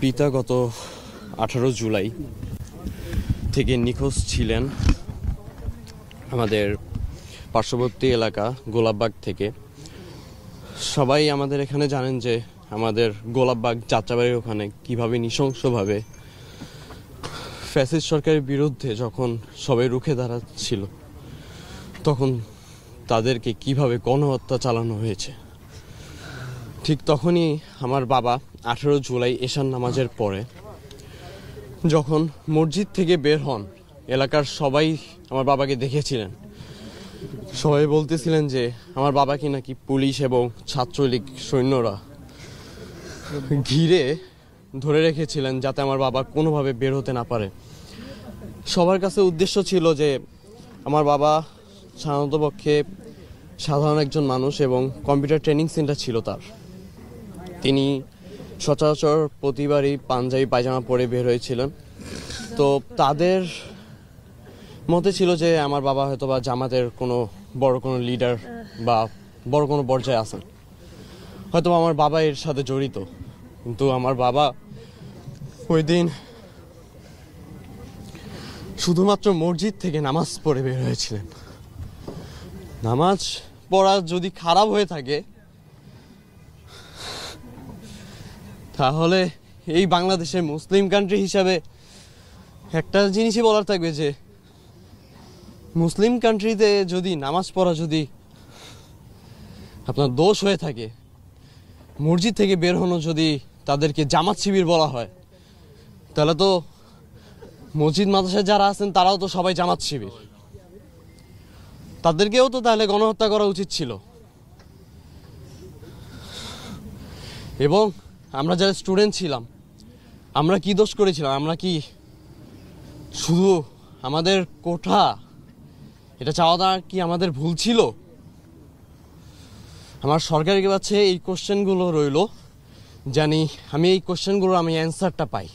পিতা গত 18 জুলাই থেকে নিখোঁজ ছিলেন আমাদের পার্শ্ববর্তী এলাকা গোলাপবাগ থেকে। সবাই আমাদের এখানে জানেন যে আমাদের গোলাপবাগ যাত্রাবাড়ির ওখানে কিভাবে নৃশংসভাবে ফ্যাসিস্ট সরকারের বিরুদ্ধে যখন সবাই রুখে দাঁড়াচ্ছিল তখন তাদেরকে কিভাবে গণহত্যা চালানো হয়েছে। ঠিক তখনই আমার বাবা 18 জুলাই এশার নামাজের পরে যখন মসজিদ থেকে বের হন, এলাকার সবাই আমার বাবাকে দেখেছিলেন। সবাই বলতেছিলেন যে আমার বাবাকে নাকি পুলিশ এবং ছাত্রলীগ সৈন্যরা ঘিরে ধরে রেখেছিলেন যাতে আমার বাবা কোনোভাবে বের হতে না পারে। সবার কাছে উদ্দেশ্য ছিল যে আমার বাবা সাধারণতপক্ষে সাধারণ একজন মানুষ এবং কম্পিউটার ট্রেনিং সেন্টার ছিল তার। তিনি সচরাচর প্রতিবারই পাঞ্জাবি পায়জামা পরে বের হয়েছিলেন। তো তাদের মতে ছিল যে আমার বাবা হয়তো বা জামাতের বড় কোনো লিডার বা বড় কোনো পর্যায়ে আছেন, হয়তো আমার বাবা এর সাথে জড়িত। কিন্তু আমার বাবা ওই দিন শুধুমাত্র মসজিদ থেকে নামাজ পড়ে বের হয়েছিলেন। নামাজ পড়া যদি খারাপ হয়ে থাকে তাহলে এই বাংলাদেশের মুসলিম কান্ট্রি হিসাবে একটা জিনিসই বলার থাকবে যে মুসলিম কান্ট্রিতে যদি নামাজ পড়া যদি আপনার দোষ হয়ে থাকে, মসজিদ থেকে বের হনো যদি তাদেরকে জামাত শিবির বলা হয়, তাহলে তো মসজিদ মাদ্রাসায় যারা আছেন তারাও তো সবাই জামাত শিবির। তাদেরকেও তো তাহলে গণহত্যা করা উচিত ছিল। এবং আমরা যারা স্টুডেন্ট ছিলাম, আমরা কি দোষ করেছিলাম? আমরা কি শুধু আমাদের কোঠা এটা চাওয়াটা কি আমাদের ভুল ছিল? আমার সরকারের কাছে এই কোশ্চেনগুলো রইল, জানি আমি এই কোশ্চেনগুলোর আমি অ্যান্সারটা পাই।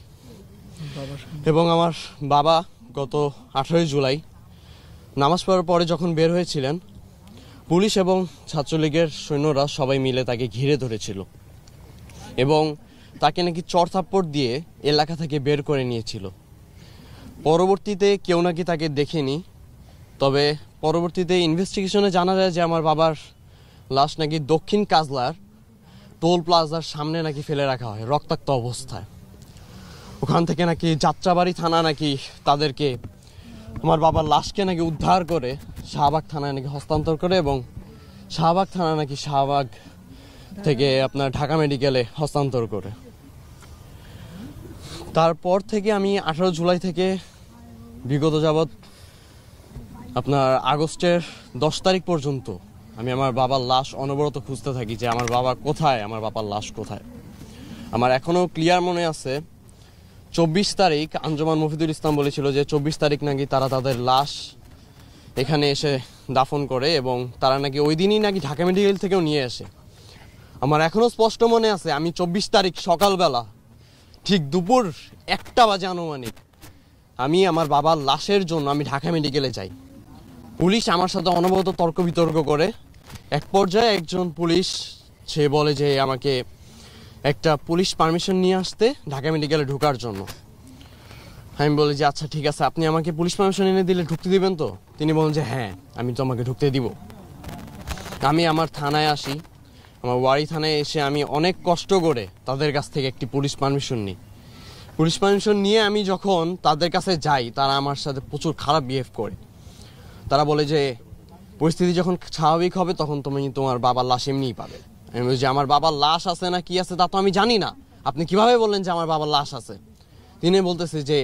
এবং আমার বাবা গত 18 জুলাই নামাজ পড়ার পরে যখন বের হয়েছিলেন, পুলিশ এবং ছাত্রলীগের সৈন্যরা সবাই মিলে তাকে ঘিরে ধরেছিল এবং তাকে নাকি চড়থাপ্পড় দিয়ে এলাকা থেকে বের করে নিয়েছিল। পরবর্তীতে কেউ নাকি তাকে দেখেনি, তবে পরবর্তীতে ইনভেস্টিগেশনে জানা যায় যে আমার বাবার লাশ নাকি দক্ষিণ কাজলার টোল প্লাজার সামনে নাকি ফেলে রাখা হয় রক্তাক্ত অবস্থায়। ওখান থেকে নাকি যাত্রাবাড়ি থানা নাকি তাদেরকে আমার বাবার লাশকে নাকি উদ্ধার করে শাহবাগ থানায় নাকি হস্তান্তর করে এবং শাহবাগ থানা নাকি শাহবাগ থেকে আপনার ঢাকা মেডিকেলে হস্তান্তর করে। তারপর থেকে আমি 18 জুলাই থেকে বিগত যাবৎ আপনার আগস্টের 10 তারিখ পর্যন্ত আমি আমার বাবার লাশ অনবরত খুঁজতে থাকি যে আমার বাবা কোথায়, আমার বাবার লাশ কোথায়। আমার এখনও ক্লিয়ার মনে আছে 24 তারিখ আঞ্জুমান মফিদুল ইসলাম বলেছিল যে 24 তারিখ নাকি তারা তাদের লাশ এখানে এসে দাফন করে এবং তারা নাকি ওই দিনই নাকি ঢাকা মেডিকেল থেকেও নিয়ে আসে। আমার এখনও স্পষ্ট মনে আছে আমি 24 তারিখ সকালবেলা ঠিক দুপুর 1টা বাজে আনুমানিক আমি আমার বাবার লাশের জন্য আমি ঢাকা মেডিকেলে যাই। পুলিশ আমার সাথে অনবরত তর্ক বিতর্ক করে। এক পর্যায়ে একজন পুলিশ সে বলে যে আমাকে একটা পুলিশ পারমিশন নিয়ে আসতে ঢাকা মেডিকেলে ঢোকার জন্য। আমি বলি যে আচ্ছা ঠিক আছে, আপনি আমাকে পুলিশ পারমিশন এনে দিলে ঢুকতে দিবেন তো? তিনি বলেন যে হ্যাঁ, আমি তো আমাকে ঢুকতে দিব। আমি আমার থানায় আসি, আমার ওয়ারি থানায় এসে আমি অনেক কষ্ট করে তাদের কাছ থেকে একটি পুলিশ পারমিশন নিই। পুলিশ পারমিশন নিয়ে আমি যখন তাদের কাছে যাই, তারা আমার সাথে প্রচুর খারাপ বিহেভ করে। তারা বলে যে পরিস্থিতি যখন স্বাভাবিক হবে তখন তুমি তোমার বাবার লাশ এমনিই পাবে। আমি বলি যে আমার বাবার লাশ আছে না কি আছে তা তো আমি জানি না, আপনি কিভাবে বললেন যে আমার বাবার লাশ আছে? তিনি বলতেছে যে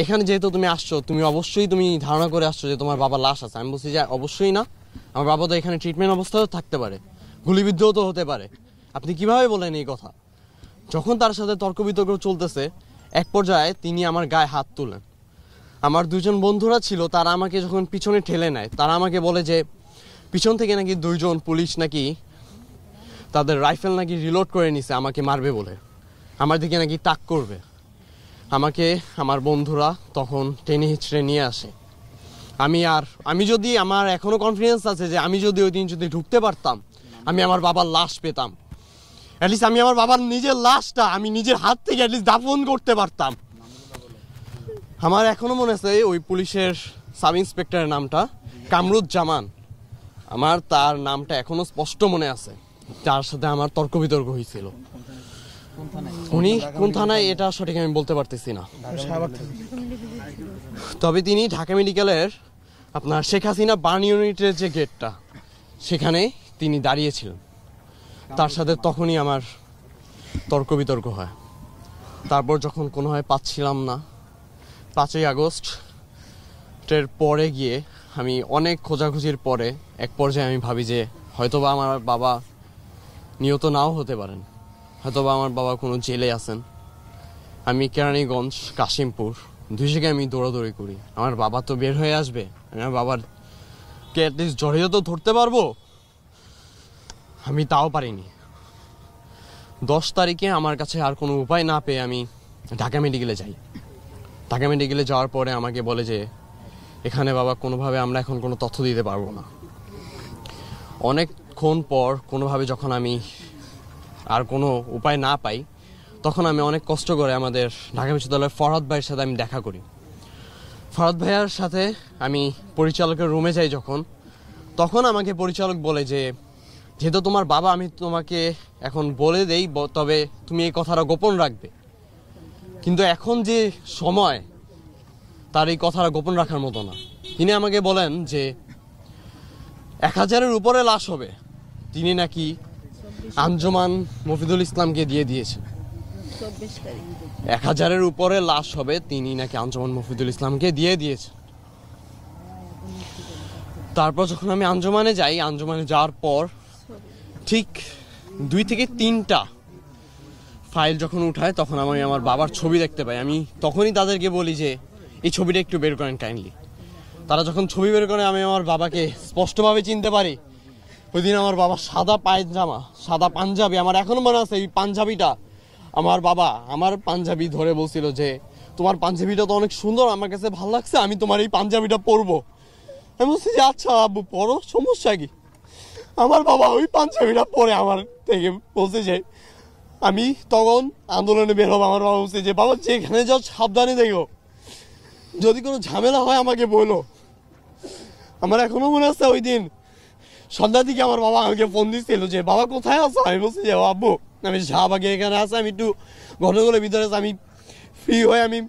এখানে যেহেতু তুমি আসছো, অবশ্যই তুমি ধারণা করে আসছো যে তোমার বাবার লাশ আছে। আমি বলছি যে অবশ্যই না, আমার বাবা তো এখানে ট্রিটমেন্ট অবস্থাতেও থাকতে পারে, গুলিবিদ্ধও তো হতে পারে, আপনি কিভাবে বলেন এই কথা? যখন তার সাথে তর্ক বিতর্ক চলতেছে, এক পর্যায়ে তিনি আমার গায়ে হাত তুলেন। আমার দুজন বন্ধুরা ছিল, তারা আমাকে যখন পিছনে ঠেলে নেয়, তারা আমাকে বলে যে পিছন থেকে নাকি 2 জন পুলিশ নাকি তাদের রাইফেল নাকি রিলোড করে নিছে আমাকে মারবে বলে, আমার দিকে নাকি তাক করবে। আমাকে আমার বন্ধুরা তখন টেনে হিচড়ে নিয়ে আসে। আমি যদি আমার এখনো কনফিডেন্স আছে যে আমি যদি ওই দিন যদি ঢুকতে পারতাম আমি আমার বাবার লাশ পেতাম অ্যাটলিস্ট আমি আমার বাবার নিজের লাশটা আমি নিজের হাত থেকে অ্যাটলিস্ট দাফন করতে পারতাম। আমার এখনো মনে আছে ওই পুলিশের সাব ইন্সপেক্টরের নামটা কামরুজ্জামান, আমার তার নামটা এখনো স্পষ্ট মনে আছে। তার সাথে আমার তর্ক বিতর্ক হয়েছিল। উনি কোন থানায় এটা সঠিক আমি বলতে পারতেছি না, তবে তিনি ঢাকা মেডিকেলের আপনার শেখ হাসিনা বার্ন ইউনিটের যে গেটটা সেখানে তিনি দাঁড়িয়েছিলেন। তার সাথে তখনই আমার তর্ক বিতর্ক হয়। তারপর যখন কোনোভাবে পাচ্ছিলাম না, 5ই আগস্টের পরে গিয়ে আমি অনেক খোঁজাখুঁজির পরে এক পর্যায়ে আমি ভাবি যে হয়তোবা আমার বাবা নিহত নাও হতে পারেন, হয়তোবা আমার বাবা কোনো জেলে আছেন। আমি কেরানীগঞ্জ কাশিমপুর 2 জায়গায় আমি দৌড়াদৌড়ি করি, আমার বাবা তো বের হয়ে আসবে, আমার বাবারকে অ্যাটলিস্ট জড়িয়ে তো ধরতে পারবো। আমি তাও পারিনি। 10 তারিখে আমার কাছে আর কোনো উপায় না পেয়ে আমি ঢাকা মেডিকেলে যাই। ঢাকা মেডিকেলে যাওয়ার পরে আমাকে বলে যে এখানে বাবা কোনোভাবে আমরা এখন কোনো তথ্য দিতে পারবো না। অনেকক্ষণ পর কোনোভাবে যখন আমি আর কোনো উপায় না পাই, তখন আমি অনেক কষ্ট করে আমাদের ঢাকা বিশ্ববিদ্যালয়ের ফরহাদ ভাইয়ের সাথে আমি দেখা করি। ফরহাদ ভাইয়ার সাথে আমি পরিচালকের রুমে যাই যখন, তখন আমাকে পরিচালক বলে যে যেহেতু তোমার বাবা, আমি তোমাকে এখন বলে দেই, তবে তুমি এই কথাটা গোপন রাখবে। কিন্তু এখন যে সময়, তার এই কথাটা গোপন রাখার মতো না। তিনি আমাকে বলেন যে 1000-এর উপরে লাশ হবে তিনি নাকি আঞ্জুমান মফিদুল ইসলামকে দিয়ে দিয়েছেন। 1000-এর উপরে লাশ হবে তিনি নাকি আঞ্জুমান মফিদুল ইসলামকে দিয়ে দিয়েছেন। তারপর যখন আমি আঞ্জুমানে যাই, আঞ্জুমানে যাওয়ার পর ঠিক 2 থেকে 3টা ফাইল যখন উঠায়, তখন আমি আমার বাবার ছবি দেখতে পাই। আমি তখনই তাদেরকে বলি যে এই ছবিটা একটু বের করেন কাইন্ডলি। তারা যখন ছবি বের করে, আমি আমার বাবাকে স্পষ্টভাবে চিনতে পারি। ওই দিন আমার বাবা সাদা পায়জামা, সাদা পাঞ্জাবি, আমার এখনো মনে আছে এই পাঞ্জাবিটা। আমার বাবা আমার পাঞ্জাবি ধরে বলছিল যে তোমার পাঞ্জাবিটা তো অনেক সুন্দর, আমার কাছে ভালো লাগছে, আমি তোমার এই পাঞ্জাবিটা পরবো। আমি বলছি যে আচ্ছা আব্বু পরো, সমস্যা কি। আমার বাবা ওই পাঞ্জাবিটা পরে আমার থেকে বলছে যে আমি তখন আন্দোলনে বের হবো। আমার বাবা বলছে যে বাবা যেখানে যাও সাবধানে দেখো, যদি কোনো ঝামেলা হয় আমাকে বলো। আমার এখনো মনে আছে ওই দিন সন্ধ্যার দিকে আমার বাবা আমাকে ফোন দিচ্ছিল যে বাবা কোথায় আছো। আমি বলছি যে আব্বু আমি শাহবাগে এখানে আছি, আমি একটু ঘটনাগুলোর ভিতরে আমি ফ্রি হয়ে আমি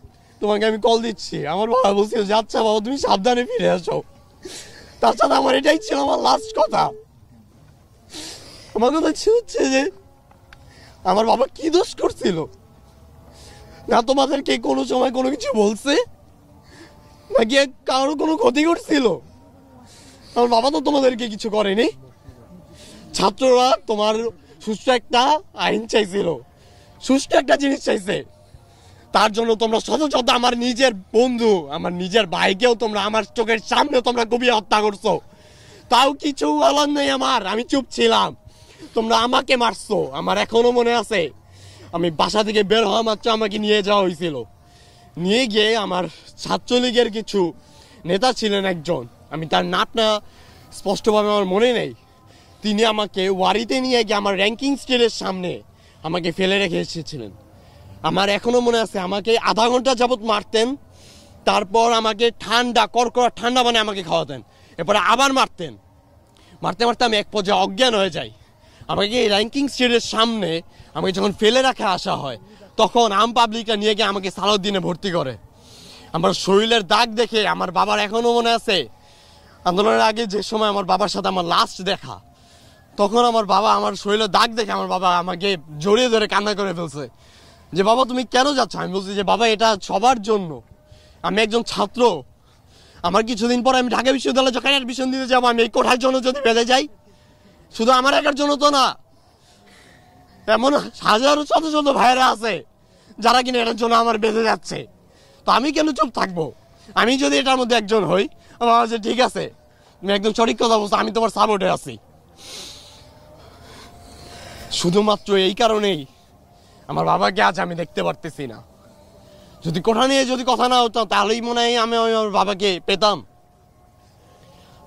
তোমাকে আমি কল দিচ্ছি। আমার বাবা বলছিল যে আচ্ছা বাবা তুমি সাবধানে ফিরে আসো। তার সাথে আমার এটাই ছিল আমার লাস্ট কথা। আমার কথা হচ্ছে যে আমার বাবা কি দোষ করছিল, না তোমাদেরকে কোনো সময় কোনো কিছু বলছে, নাকি কারো কোনো ক্ষতি করছিল? আমার বাবা তো তোমাদেরকে কিছু করেনি। ছাত্ররা তোমার সুষ্ঠু একটা আইন চাইছিল, সুষ্ঠু একটা জিনিস চাইছে, তার জন্য তোমরা শত শত আমার নিজের বন্ধু, আমার নিজের ভাইকেও তোমরা আমার চোখের সামনে তোমরা কুপিয়ে হত্যা করছো। তাও কিছু বলার নেই আমার, আমি চুপ ছিলাম। তোমরা আমাকে মারছো। আমার এখনো মনে আছে আমি বাসা থেকে বের হওয়া মাত্র আমাকে নিয়ে যাওয়া হয়েছিল। নিয়ে গিয়ে আমার ছাত্রলীগের কিছু নেতা ছিলেন একজন, আমি তার নামটা স্পষ্টভাবে আমার মনে নেই, তিনি আমাকে ওয়ারিতে নিয়ে গিয়ে আমার র্যাঙ্কিং স্কেলের সামনে আমাকে ফেলে রেখে এসেছিলেন। আমার এখনো মনে আছে আমাকে আধা ঘন্টা যাবৎ মারতেন, তারপর আমাকে ঠান্ডা কড়কড়া ঠান্ডা মানে আমাকে খাওয়াতেন, এরপরে আবার মারতেন। মারতে মারতে আমি এক পর্যায়ে অজ্ঞান হয়ে যাই। আমাকে এই র্যাঙ্কিং স্টেজের সামনে আমাকে যখন ফেলে রাখা আসা হয়, তখন আম পাবলিকরা নিয়ে গিয়ে আমাকে সালাউদ্দিনে ভর্তি করে। আমার শরীরের দাগ দেখে আমার বাবার এখনো মনে আছে আন্দোলনের আগে যে সময় আমার বাবার সাথে আমার লাস্ট দেখা, তখন আমার বাবা আমার শরীরের দাগ দেখে আমার বাবা আমাকে জড়িয়ে ধরে কান্না করে ফেলছে যে বাবা তুমি কেন যাচ্ছ। আমি বলছি যে বাবা এটা সবার জন্য, আমি একজন ছাত্র, আমার কিছুদিন পরে আমি ঢাকা বিশ্ববিদ্যালয়ে যখন অ্যাডমিশন দিতে যাবো, আমি এই কোঠার জন্য যদি বেঁধে যাই, শুধু আমার একার জন্য তো না, এমন হাজারো শত শত ভাইয়েরা আছে যারা কিনা এটার জন্য আমার বেঁধে যাচ্ছে। তো আমি কেন চুপ থাকবো? আমি যদি এটার মধ্যে একজন হই, আমার যে ঠিক আছে তুমি একদম সঠিক কথা বলছো, আমি তোমার সাপোর্টে আছি। শুধুমাত্র এই কারণেই আমার বাবাকে আজ আমি দেখতে পারতেছি না। যদি কোঠা নিয়ে যদি কথা না হতো তাহলেই মনে হয় আমি আমার বাবাকে পেতাম।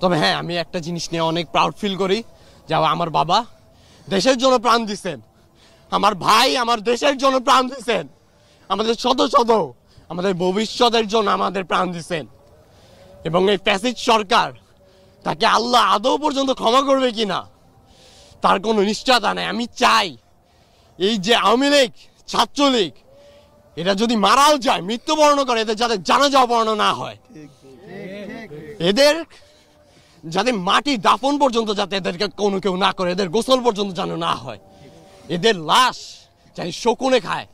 তবে হ্যাঁ, আমি একটা জিনিস নিয়ে অনেক প্রাউড ফিল করি যে আমার বাবা দেশের জন্য প্রাণ দিচ্ছেন। আমার ভাই আমার দেশের জন্য প্রাণ দিয়েছেন, আমাদের শত শত আমাদের ভবিষ্যতের জন্য আমাদের প্রাণ দিয়েছেন। এবং এই ফ্যাসিস্ট সরকার, তাকে আল্লাহ আদৌ পর্যন্ত ক্ষমা করবে কিনা তার কোনো নিশ্চয়তা নেই। আমি চাই এই যে আওয়ামী লীগ, ছাত্রলীগ, এরা যদি মারাও যায়, মৃত্যুবরণ করে, এদের যাতে জানাজা পড়ানো না হয়, এদের যাতে মাটি দাফন পর্যন্ত যাতে এদেরকে কোনো কেউ না করে, এদের গোসল পর্যন্ত যেন না হয়, এদের লাশ জানি শকুনে খায়।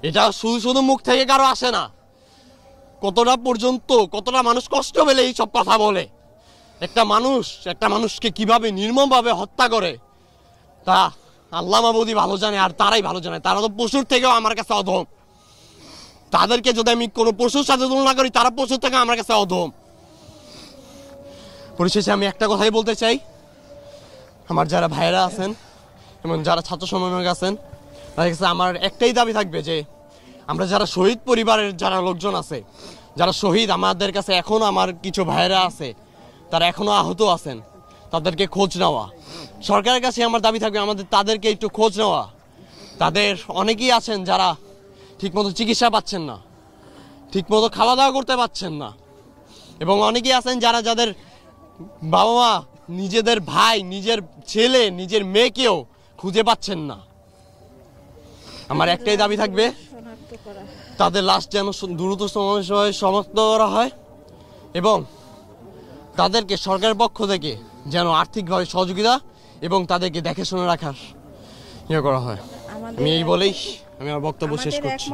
এটা শুধু শুধু মুখ থেকে কারো আসে না, কতটা মানুষ কষ্ট পেলে এই সব কথা বলে। একটা মানুষকে কিভাবে নির্মমভাবে হত্যা করে তা আল্লাহ মাবুদি ভালো জানে, আর তারাই ভালো জানে। তারা তো পশুর থেকেও আমার কাছে অধম। তাদেরকে যদি আমি কোনো পশুর সাথে তুলনা করি, তারা পশুর থেকে আমার কাছে অধম। পরিশেষে আমি একটা কথাই বলতে চাই, আমার যারা ভাইয়েরা আছেন এবং যারা ছাত্র সমন্বয়ক আছেন, তাদের কাছে আমার একটাই দাবি থাকবে যে আমরা যারা শহীদ পরিবারের যারা লোকজন আছে, যারা শহীদ, আমাদের কাছে এখনো আমার কিছু ভাইয়েরা আছে, তারা এখনো আহত আছেন, তাদেরকে খোঁজ নেওয়া। সরকারের কাছে আমার দাবি থাকবে আমাদের তাদেরকে একটু খোঁজ নেওয়া। তাদের অনেকেই আছেন যারা ঠিকমতো চিকিৎসা পাচ্ছেন না, ঠিকমতো খাওয়া দাওয়া করতে পারছেন না, এবং অনেকেই আছেন যাদের বাবা মা, নিজেদের ভাই, নিজের ছেলে, নিজের মেয়েকেও খুঁজে পাচ্ছেন না। আমার একটাই দাবি থাকবে তাদের লাশ যেন দ্রুত সময়ে সমাপ্ত করা হয় এবং তাদেরকে সরকারের পক্ষ থেকে যেন আর্থিকভাবে সহযোগিতা এবং তাদেরকে দেখে শুনে রাখার ইয়ে করা হয়। আমি এই বলেই আমি আমার বক্তব্য শেষ করছি।